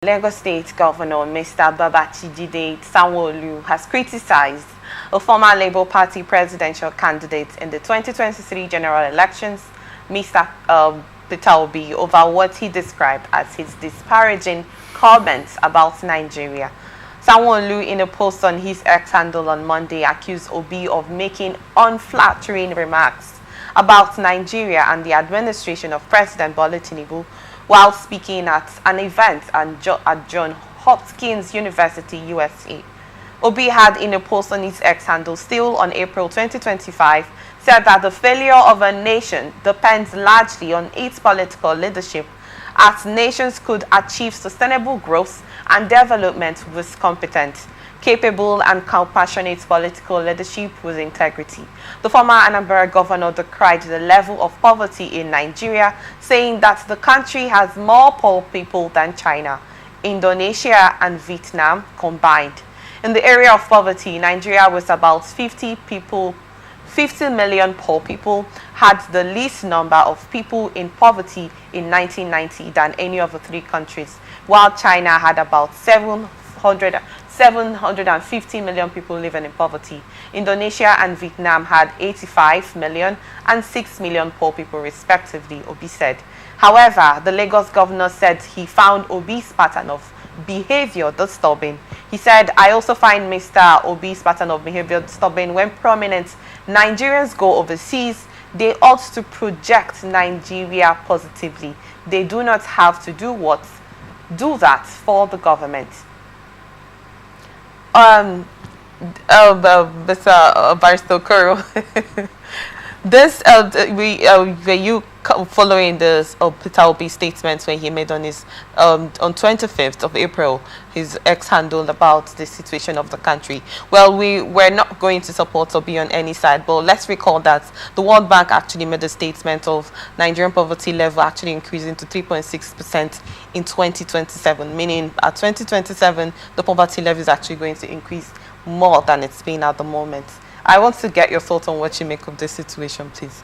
Lagos State Governor Mr. Babajide Sanwo-Olu has criticized a former Labour Party presidential candidate in the 2023 general elections, Mr. Peter Obi, over what he described as his disparaging comments about Nigeria. Sanwo-Olu, in a post on his X handle on Monday, accused Obi of making unflattering remarks about Nigeria and the administration of President Bola Tinubu while speaking at an event at Johns Hopkins University, USA. Obi had, in a post on his X handle still on April 2025, said that the failure of a nation depends largely on its political leadership, as nations could achieve sustainable growth and development with competent, capable and compassionate political leadership with integrity. The former Anambra governor decried the level of poverty in Nigeria, saying that the country has more poor people than China, Indonesia and Vietnam combined. In the area of poverty, Nigeria, with about 50 million poor people, had the least number of people in poverty in 1990 than any of the three countries, while China had about 750 million people living in poverty. Indonesia and Vietnam had 85 million and 6 million poor people respectively, Obi said. However, the Lagos governor said he found Obi's pattern of behavior disturbing. He said, "I also find Mr. Obi's pattern of behavior disturbing. When prominent Nigerians go overseas, they ought to project Nigeria positively. They do not have to do that for the government." Mr. Barrister Okoro, this were you following this Peter Obi statement when he made on his on 25th of April his X handle about the situation of the country? Well, we're not going to support Obi on any side, but let's recall that the World Bank actually made a statement of Nigerian poverty level actually increasing to 3.6% in 2027, meaning at 2027 the poverty level is actually going to increase more than it's been at the moment. I want to get your thoughts on what you make of this situation, please.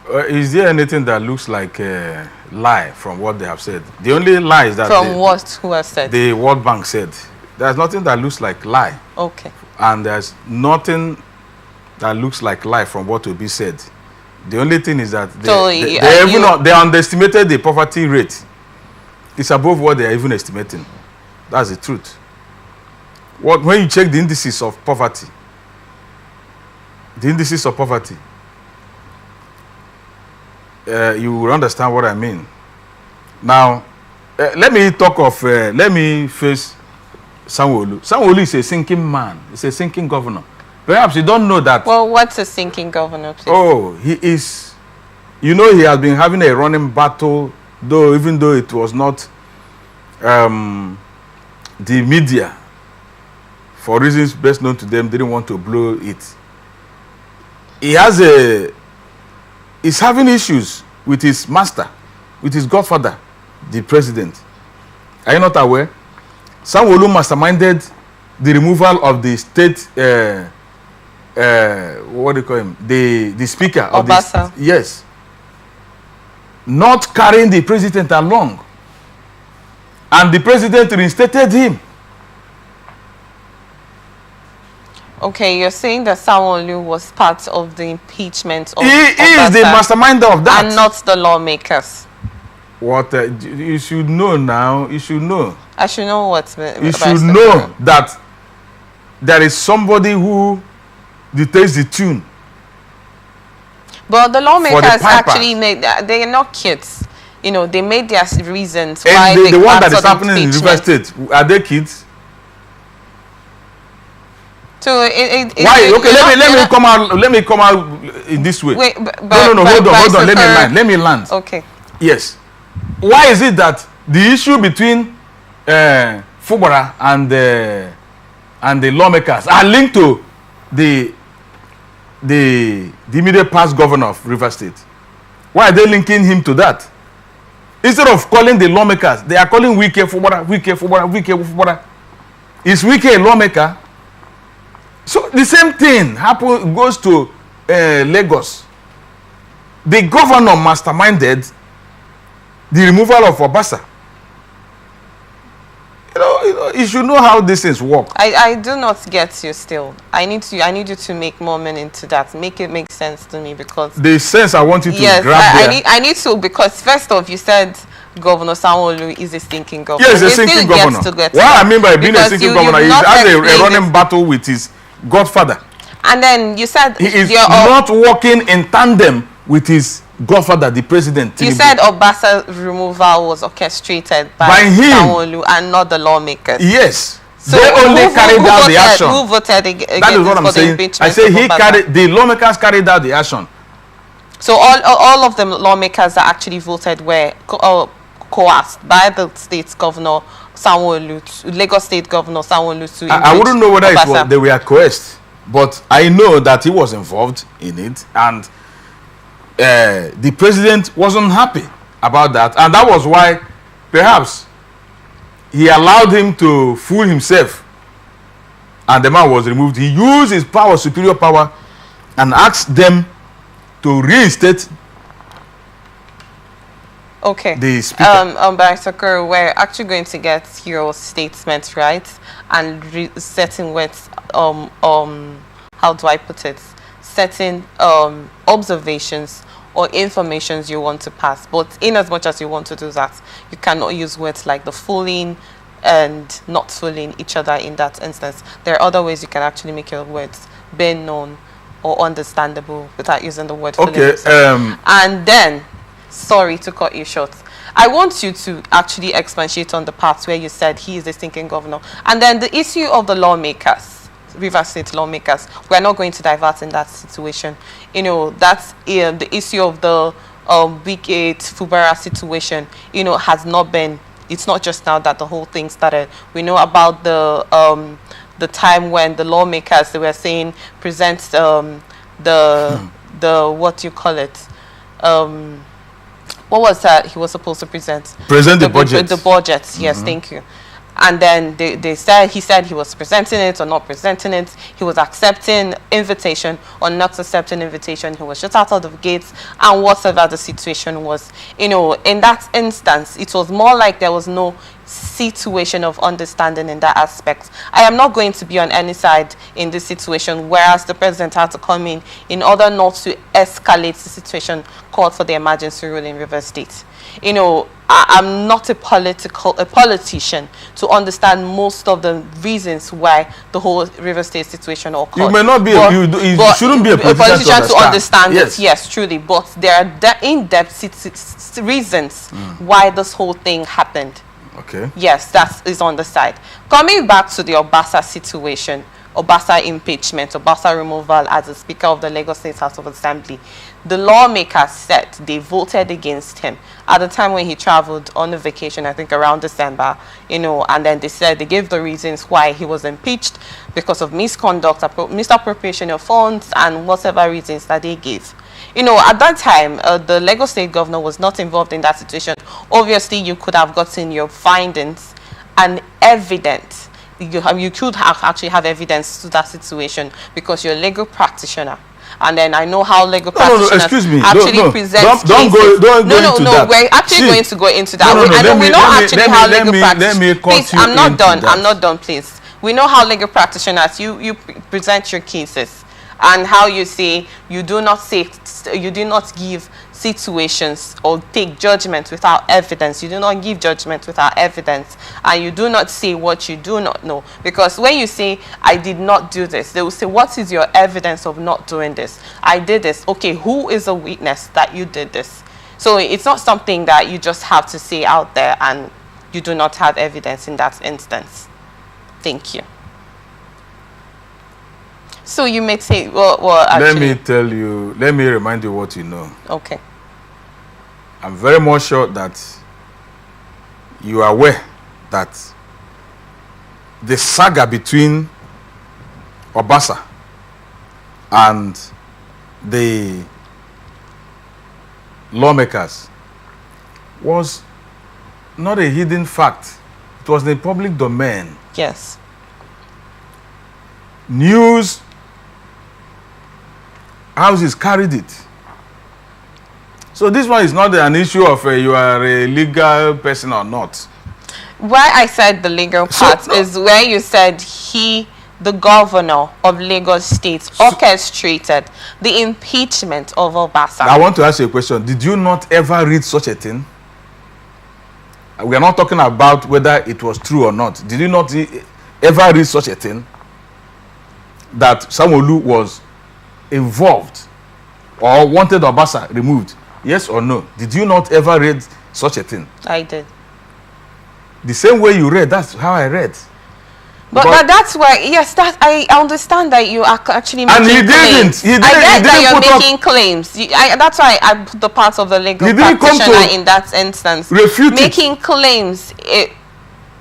Is there anything that looks like a lie from what they have said? The only lie is that... Who has said? The World Bank said. There's nothing that looks like lie. Okay. And there's nothing that looks like lie from what Obi said. The only thing is that they underestimated the poverty rate. It's above what they are even estimating. That's the truth. When you check the indices of poverty, you will understand what I mean. Now, let me face Sanwo-Olu. Sanwo-Olu is a sinking man. He's a sinking governor. Perhaps you don't know that. Well, what's a sinking governor, please? Oh, he is. You know, he has been having a running battle, even though it was not the media, for reasons best known to them, didn't want to blow it. He's having issues with his master, with his godfather, the president. Are you not aware? Sanwo-Olu masterminded the removal of the state, what do you call him? The speaker of the... Yes. Not carrying the president along. And the president reinstated him. Okay, you're saying that Sanwo-Olu was part of the impeachment of... He is the masterminder of that. And not the lawmakers. What? You should know now. You should know. I should know what? You should know that there is somebody who dictates the tune. But the lawmakers actually made... They are not kids. You know, they made their reasons why they... The one that is happening in River State, are they kids? So why? Okay, let me come out in this way. Wait, hold on. Let me land. Okay. Yes. Why is it that the issue between Fubara and the lawmakers are linked to the immediate past governor of River State? Why are they linking him to that? Instead of calling the lawmakers, they are calling Wike Fubara. Is Wike a lawmaker? So the same thing goes to Lagos. The governor masterminded the removal of Obasa. you should know how these things work. I do not get you still. I need you to make more meaning to that. Make it make sense to me, because The sense I want you to yes, grab there. I need to, because first off, you said Governor Sanwo-Olu is a stinking governor. Yes, a stinking governor. What I mean by being a stinking governor is has a running battle with his godfather. And then you said he is not working in tandem with his godfather, the president. You said Obasa removal was orchestrated by him, Sanwo-Olu, and not the lawmakers. Yes. So they only carried out the action. Who voted against that is what I'm saying. I say the lawmakers carried out the action. So all of the lawmakers that actually voted were coerced by the state governor Sanwo-Olu, Lagos State Governor Sanwo-Olu to I wouldn't know whether they were coerced, but I know that he was involved in it, and the president wasn't happy about that, and that was why perhaps he allowed him to fool himself, and the man was removed. He used his power, superior power, and asked them to reinstate the speaker. Barrister, we're actually going to get your statement, right, and setting with how do I put it, certain observations or informations you want to pass. But in as much as you want to do that, you cannot use words like the fooling and not fooling each other in that instance. There are other ways you can actually make your words be known or understandable without using the word fooling. Okay. And then, sorry to cut you short, I want you to actually expatiate on the parts where you said he is a stinking governor. And then the issue of the lawmakers, Rivers State lawmakers, we're not going to divert in that situation. You know, that's the issue of the Week 8 Fubara situation, you know, has not been, it's not just now that the whole thing started. We know about the time when the lawmakers, they were saying, present the what do you call it? What was that he was supposed to present? Present the budget. The budget, yes, thank you. And then he said he was presenting it or not presenting it. He was accepting invitation or not accepting invitation. He was shut out of the gates, and whatever the situation was. You know, in that instance, it was more like there was no situation of understanding in that aspect. I am not going to be on any side in this situation, whereas the president had to come in order not to escalate the situation called for the emergency rule in Rivers State. You know, I'm not a politician to understand most of the reasons why the whole River State situation occurred. You may not be, you shouldn't be a politician to understand yes. it. Yes, truly. But there are in-depth reasons why this whole thing happened. Okay. Yes, that is on the side. Coming back to the Obasa situation, Obasa impeachment, Obasa removal as the Speaker of the Lagos State House of Assembly, the lawmakers said they voted against him at the time when he traveled on a vacation, I think around December, you know, and then they said they gave the reasons why he was impeached because of misconduct, misappropriation of funds, and whatever reasons that they gave. You know, at that time, the Lagos State governor was not involved in that situation. Obviously, you could have gotten your findings and evidence. You could have actually have evidence to that situation because you're a legal practitioner. And then I know how legal practitioners actually present cases. Don't go into that. We're actually going to go into that. We know actually how legal practitioners. Please, I'm not done. I'm not done, please. We know how legal practitioners, you present your cases, and how you say you do not give situations or take judgment without evidence. You do not give judgment without evidence, and you do not say what you do not know. Because when you say I did not do this, they will say, what is your evidence of not doing this? I did this. Okay, who is a witness that you did this? So it's not something that you just have to say out there and you do not have evidence in that instance. Thank you. So you may say, well, actually, let me remind you what you know. Okay. I'm very much sure that you are aware that the saga between Obasa and the lawmakers was not a hidden fact. It was in the public domain. Yes. News houses carried it. So this one is not an issue of you are a legal person or not. why I said the legal part is where you said the governor of Lagos State, orchestrated the impeachment of Obasa. I want to ask you a question. Did you not ever read such a thing? We are not talking about whether it was true or not. Did you not ever read such a thing? That Sanwo-Olu was involved or wanted Obasa removed? Yes or no? Did you not ever read such a thing? I did. The same way you read, that's how I read. But that's why, yes, that I understand that you are actually making claims. And he didn't. I get that you're making claims. That's why I put the part of the legal practitioner in that instance. Making claims. It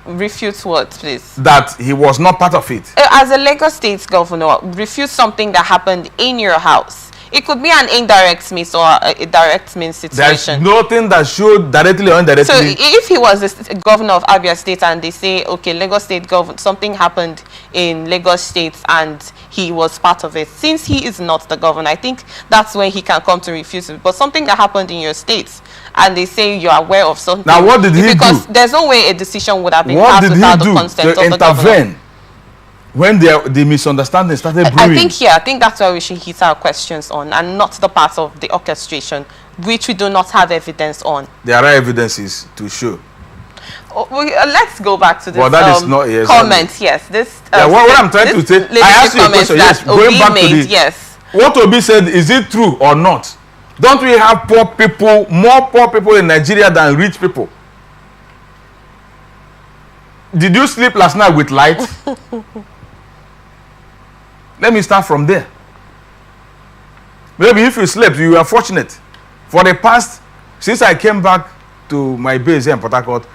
refutes what, please? That he was not part of it. As a Lagos State governor, refute something that happened in your house. It could be an indirect means or a direct means situation. There's nothing that showed directly or indirectly. So if he was the governor of Abia State and they say, okay, Lagos State something happened in Lagos State and he was part of it, since he is not the governor, I think that's when he can come to refuse it. But something that happened in your state and they say you're aware of something. Now what did he do? Because there's no way a decision would have been passed without the consent of the governor. When the misunderstanding started brewing. I think that's why we should hit our questions on, and not the part of the orchestration, which we do not have evidence on. There are evidences to show. Let's go back to this that is not, yes, comment. Yes, this. What I'm trying to say, I asked you a question. Yes, going back to the. Yes. What Obi said, is it true or not? Don't we have poor people, more poor people in Nigeria than rich people? Did you sleep last night with light? Let me start from there. Maybe if you slept, you are fortunate. For the past, since I came back to my base here in Port Harcourt,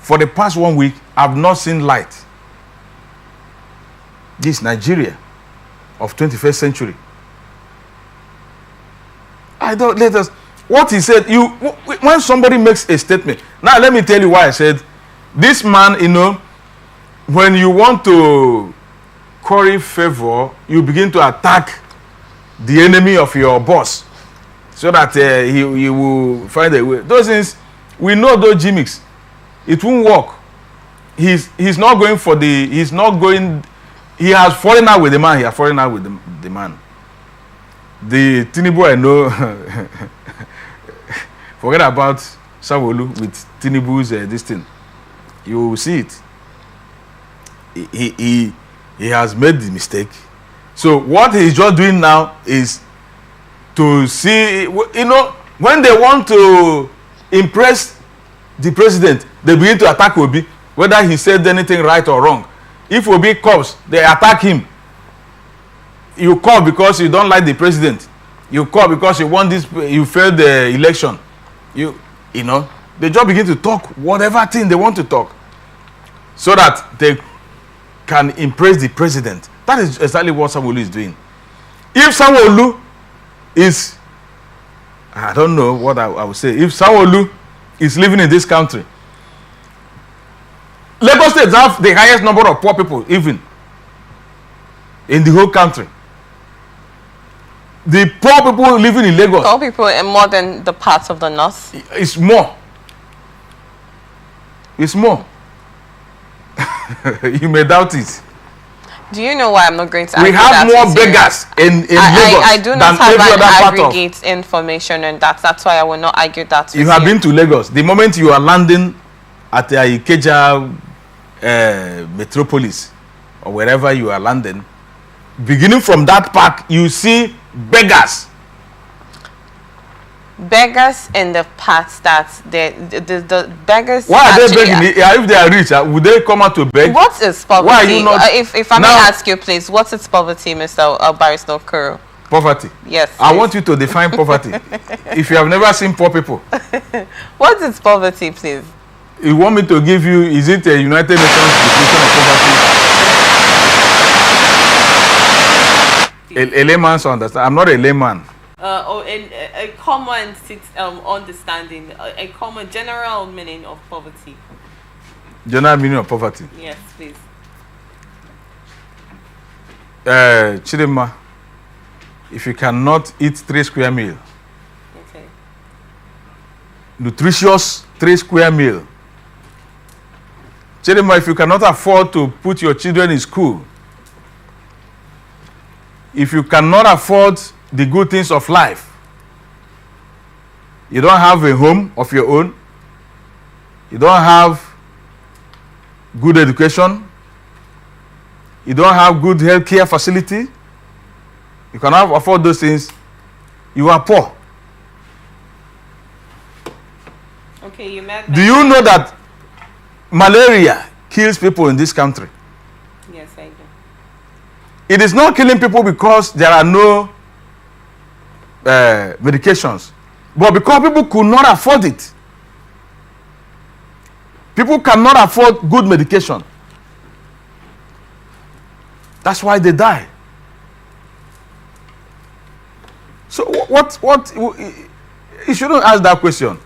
for the past 1 week, I've not seen light. This Nigeria of 21st century. What he said, when somebody makes a statement, now let me tell you why I said, this man, when you want to curry favor, you begin to attack the enemy of your boss so that he will find a way. Those things, we know those gimmicks. It won't work. He's not going for he has fallen out with the man. He has fallen out with the man. The Tinubu I know, forget about Sanwo-Olu with Tinubu's this thing. You will see it. He has made the mistake. So what he's just doing now is to see, when they want to impress the president, they begin to attack Obi, whether he said anything right or wrong. If Obi comes, they attack him. You call because you don't like the president. You call because you want this, you failed the election. They just begin to talk whatever thing they want to talk so that they can impress the president. That is exactly what Sanwo-Olu is doing. If Sanwo-Olu is, I don't know what I would say, if Sanwo-Olu is living in this country, Lagos State have the highest number of poor people even in the whole country. The poor people living in Lagos. Poor people are more than the parts of the north. It's more. It's more. You may doubt it. Do you know why I'm not going to argue we have more beggars in Lagos. I do not have an aggregate information on that. That's why I will not argue that. You have been to Lagos. The moment you are landing at the Ikeja metropolis or wherever you are landing, beginning from that park, you see beggars. Beggars in the parts that the beggars. Why are they begging? If they are rich, would they come out to beg? What is poverty? Why are you not? If I may ask you, please, what is poverty, Mr. Barrister Okoro? Poverty. Yes. I want you to define poverty. If you have never seen poor people. What is poverty, please? You want me to give you? Is it a United Nations definition of poverty? A layman's understand. I'm not a layman. A common understanding, a common general meaning of poverty. General meaning of poverty. Yes, please. Chidema, if you cannot eat 3 square meal, okay, nutritious 3 square meal, Chidima, if you cannot afford to put your children in school, if you cannot afford the good things of life, you don't have a home of your own, you don't have good education, you don't have good health care facility, you cannot afford those things, you are poor. Okay, you met. Do you know that malaria kills people in this country? Yes, I do. It is not killing people because there are no medications, but because people could not afford it. People cannot afford good medication. That's why they die. So what you shouldn't ask that question.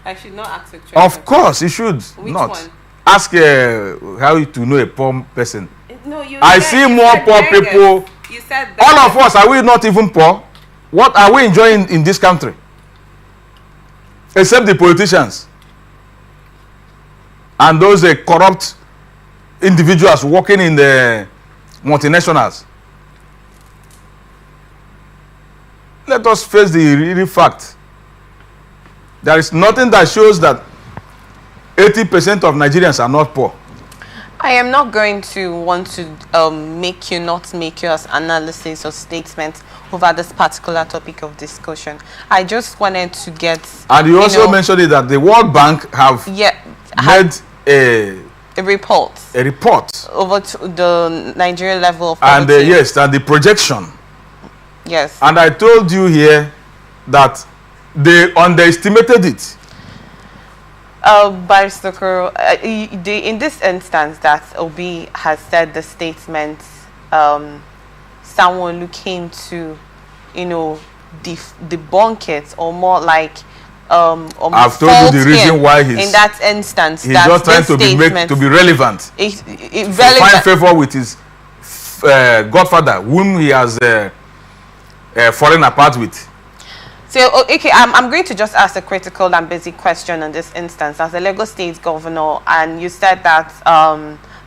I should not ask a question. Of course, you should. Which not. one? Ask how to know a poor person. No, you I said, see you more said poor beggars. people. You said All beggars. of us, are we not even poor? What are we enjoying in this country? Except the politicians and those corrupt individuals working in the multinationals. Let us face the real fact. There is nothing that shows that 80% of Nigerians are not poor. I am not going to want to make you not make your analysis or statement over this particular topic of discussion. I just wanted to get... And you also mentioned it that the World Bank have made a report over to the Nigerian level of poverty. And yes, and the projection. Yes. And I told you here that they underestimated it. Barrister Kuro, in this instance that Obi has said the statement, Sanwo-Olu came to, debunk it, or more like I've told you the reason why he's in that instance. He's just trying to be relevant. Relevant. Find favor with his godfather, whom he has fallen apart with. So, okay, I'm going to just ask a critical and basic question in this instance. As a Lagos State governor, and you said that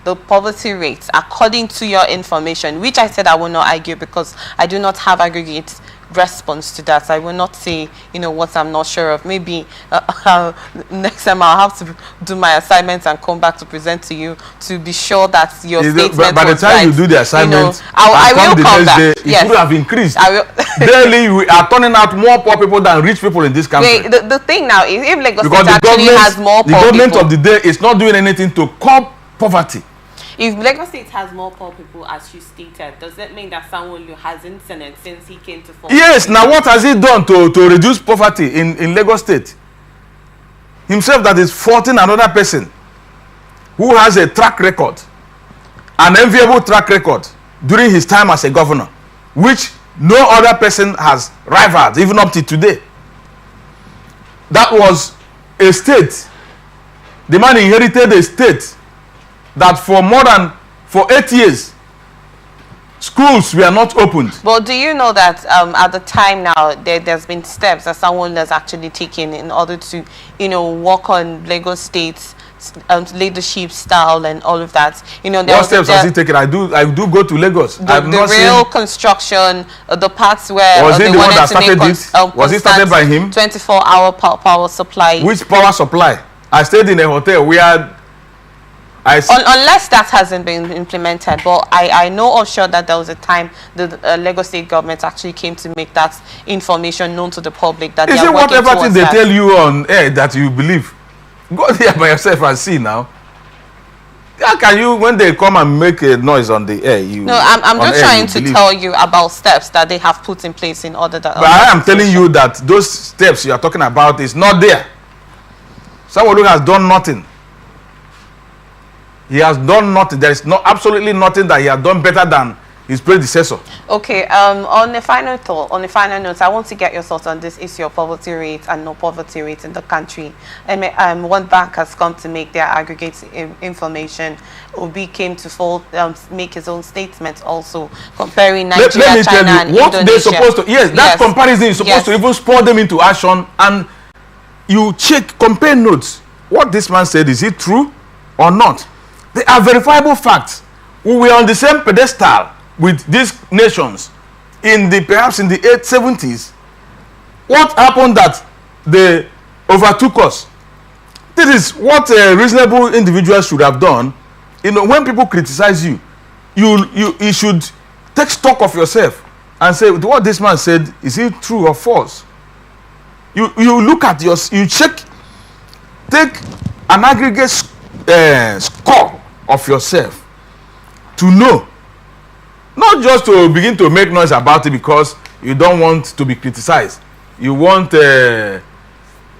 the poverty rates, according to your information, which I said I will not argue because I do not have aggregate response to that. I will not say, what I'm not sure of. Maybe next time I'll have to do my assignments and come back to present to you to be sure that your statement by the time you do the assignment, I will come back. It would have increased. Daily, we are turning out more poor people than rich people in this country. Wait, the thing now is, if Lagos State actually has more poor people, the government of the day is not doing anything to curb poverty. If Lagos State has more poor people, as you stated, does that mean that Sanwo-Olu hasn't seen it since he came to power? Yes. Now, what has he done to reduce poverty in Lagos State? Himself that is faulting another person who has a track record, an enviable track record during his time as a governor, which no other person has rivaled even up to today. That was a state. The man inherited a state that for 8 years, schools were not opened. But do you know that at the time now, there's been steps that someone has actually taken in order to, work on Lagos State's leadership style and all of that. What steps has he taken? I do go to Lagos. The rail construction, the parts where was he the one that started it? Was it started by him? 24-hour power supply. Which power supply? I stayed in a hotel where unless that hasn't been implemented, but I know of sure that there was a time the Lagos State government actually came to make that information known to the public that is they are it working whatever thing they that. tell you on air that you believe? Go there by yourself and see now. How can you, when they come and make a noise on the air, you? No, I'm just trying to tell you about steps that they have put in place in order that. But I am telling you that those steps you are talking about is not there. Someone who has done nothing. He has done nothing. There is absolutely nothing that he has done better than his predecessor. Okay. On the final note, I want to get your thoughts on this issue of poverty rate and no poverty rate in the country. And one bank has come to make their aggregate information. Obi came to make his own statement also comparing Nigeria, China, and what Indonesia. They're supposed to. Yes, that comparison is supposed to even spur them into action. And you compare notes. what this man said, is it true or not? They are verifiable facts. We were on the same pedestal with these nations perhaps in the 70s. What happened that they overtook us? This is what a reasonable individual should have done. You know, when people criticize you, you should take stock of yourself and say, what this man said, is it true or false? You look at you check, take an aggregate score of yourself to know, not just to begin to make noise about it because you don't want to be criticized. You want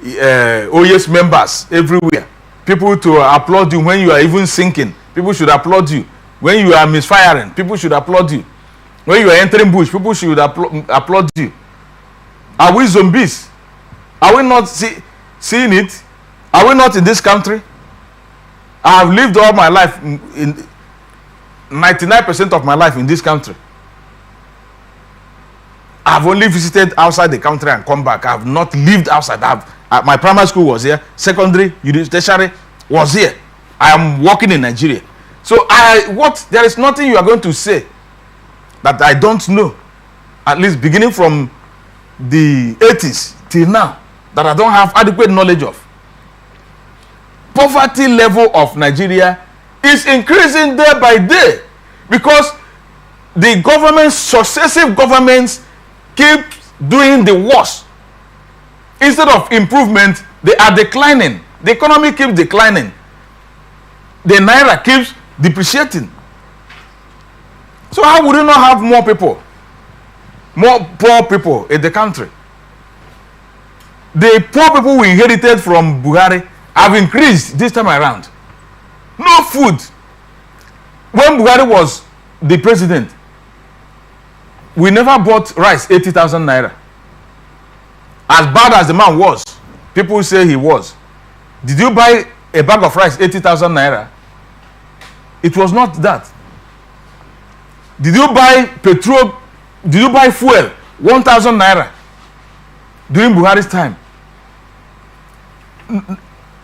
OES members everywhere, people to applaud you when you are even sinking. People should applaud you when you are misfiring. People should applaud you when you are entering bush. People should applaud you. Are we zombies? Are we not seeing it? Are we not in this country? I have lived all my life, in 99% of my life in this country. I have only visited outside the country and come back. I have not lived outside. My primary school was here. Secondary, tertiary was here. I am working in Nigeria. So there is nothing you are going to say that I don't know. At least beginning from the 80s till now, that I don't have adequate knowledge of. Poverty level of Nigeria is increasing day by day because the successive governments keep doing the worst. Instead of improvement, they are declining. The economy keeps declining. The naira keeps depreciating. So how would you not have more poor people in the country? The poor people we inherited from Buhari have increased this time around. No food. When Buhari was the president, we never bought rice 80,000 naira. As bad as the man was, people say he was. Did you buy a bag of rice 80,000 naira? It was not that. Did you buy petrol? Did you buy fuel 1,000 naira during Buhari's time?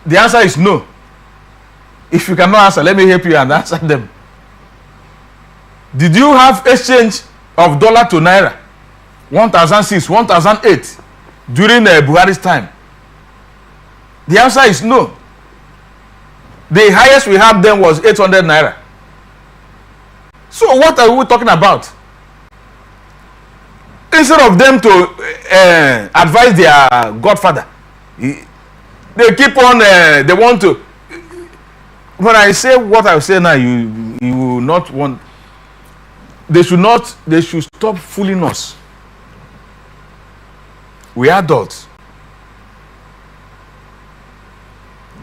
The answer is no. If you cannot answer, let me help you and answer them. Did you have exchange of dollar to naira 1,006, 1,008 during Buhari's time? The answer is no. The highest we had then was 800 naira. So what are we talking about? Instead of them to advise their godfather, they keep on, they want to. When I say what I say now, you will not want. They should stop fooling us. We are adults.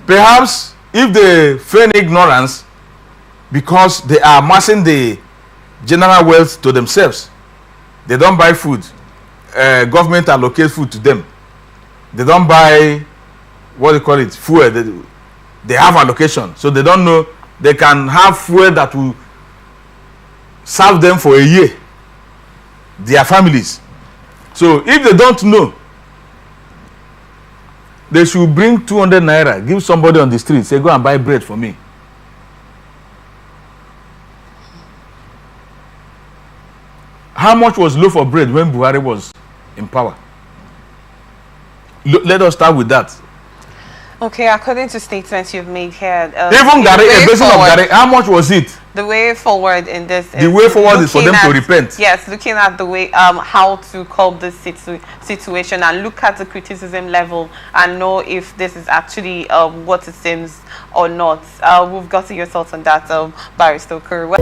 Perhaps if they feign ignorance because they are amassing the general wealth to themselves, they don't buy food. Government allocates food to them. They don't buy, what do you call it, fuel. They have allocation. So they don't know they can have fuel that will serve them for a year, their families. So if they don't know, they should bring 200 naira, give somebody on the street, say, go and buy bread for me. How much was loaf of bread when Buhari was in power? Let us start with that. Okay, according to statements you've made here, even Gary, a basin of Gary, how much was it? The way forward in this, the way forward is for them to repent. Yes, looking at the way how to curb this situation and look at the criticism level and know if this is actually what it seems or not. We've got your thoughts on that, Barrister Okoro.